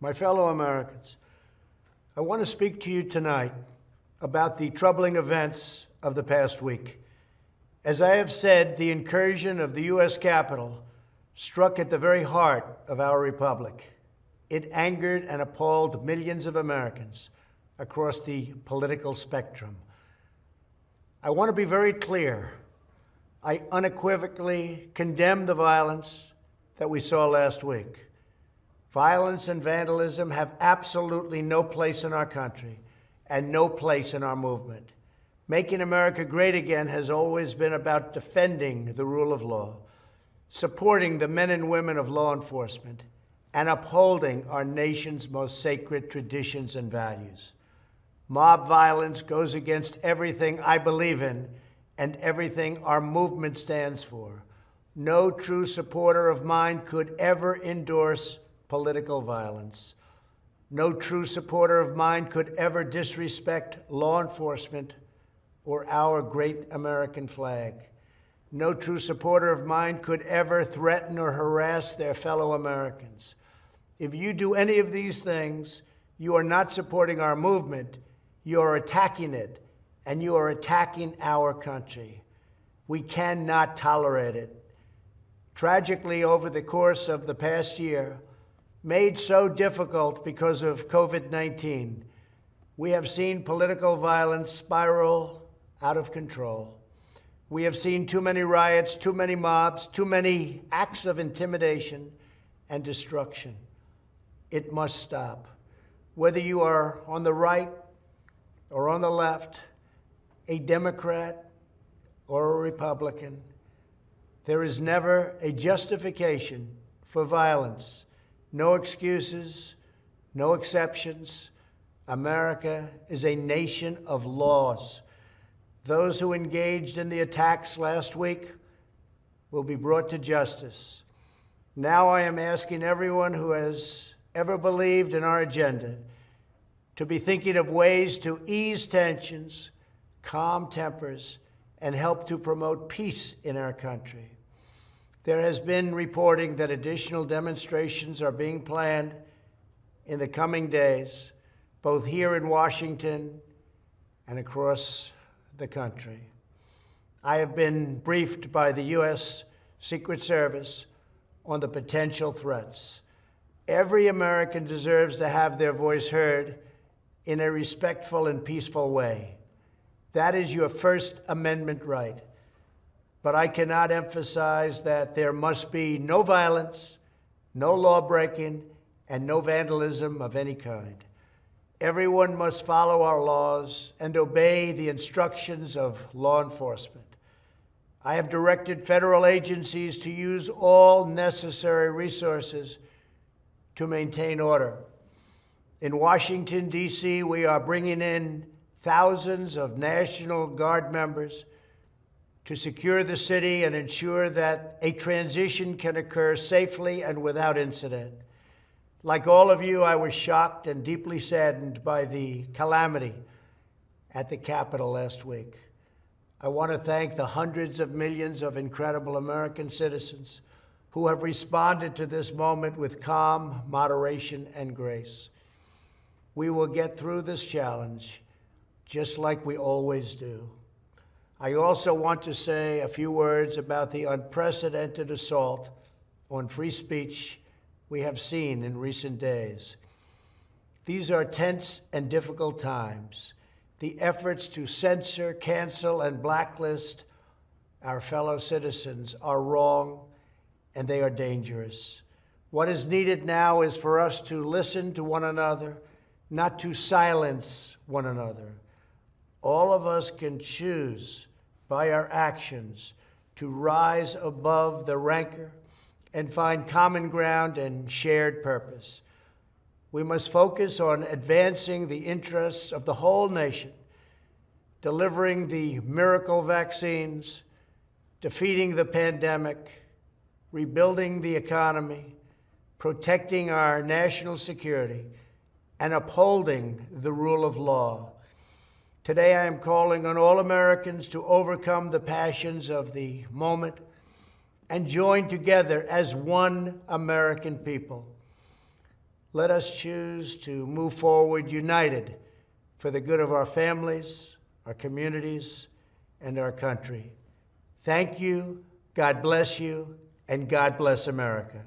My fellow Americans, I want to speak to you tonight about the troubling events of the past week. As I have said, the incursion of the U.S. Capitol struck at the very heart of our republic. It angered and appalled millions of Americans across the political spectrum. I want to be very clear. I unequivocally condemn the violence that we saw last week. Violence and vandalism have absolutely no place in our country and no place in our movement. Making America great again has always been about defending the rule of law, supporting the men and women of law enforcement, and upholding our nation's most sacred traditions and values. Mob violence goes against everything I believe in and everything our movement stands for. No true supporter of mine could ever endorse political violence. No true supporter of mine could ever disrespect law enforcement or our great American flag. No true supporter of mine could ever threaten or harass their fellow Americans. If you do any of these things, you are not supporting our movement, you are attacking it, and you are attacking our country. We cannot tolerate it. Tragically, over the course of the past year, made so difficult because of COVID-19, we have seen political violence spiral out of control. We have seen too many riots, too many mobs, too many acts of intimidation and destruction. It must stop. Whether you are on the right or on the left, a Democrat or a Republican, there is never a justification for violence. No excuses, no exceptions. America is a nation of laws. Those who engaged in the attacks last week will be brought to justice. Now I am asking everyone who has ever believed in our agenda to be thinking of ways to ease tensions, calm tempers, and help to promote peace in our country. There has been reporting that additional demonstrations are being planned in the coming days, both here in Washington and across the country. I have been briefed by the U.S. Secret Service on the potential threats. Every American deserves to have their voice heard in a respectful and peaceful way. That is your First Amendment right. But I cannot emphasize that there must be no violence, no law-breaking, and no vandalism of any kind. Everyone must follow our laws and obey the instructions of law enforcement. I have directed federal agencies to use all necessary resources to maintain order. In Washington, D.C., we are bringing in thousands of National Guard members to secure the city and ensure that a transition can occur safely and without incident. Like all of you, I was shocked and deeply saddened by the calamity at the Capitol last week. I want to thank the hundreds of millions of incredible American citizens who have responded to this moment with calm, moderation, and grace. We will get through this challenge just like we always do. I also want to say a few words about the unprecedented assault on free speech we have seen in recent days. These are tense and difficult times. The efforts to censor, cancel, and blacklist our fellow citizens are wrong, and they are dangerous. What is needed now is for us to listen to one another, not to silence one another. All of us can choose by our actions to rise above the rancor and find common ground and shared purpose. We must focus on advancing the interests of the whole nation, delivering the miracle vaccines, defeating the pandemic, rebuilding the economy, protecting our national security, and upholding the rule of law. Today, I am calling on all Americans to overcome the passions of the moment and join together as one American people. Let us choose to move forward united for the good of our families, our communities, and our country. Thank you, God bless you, and God bless America.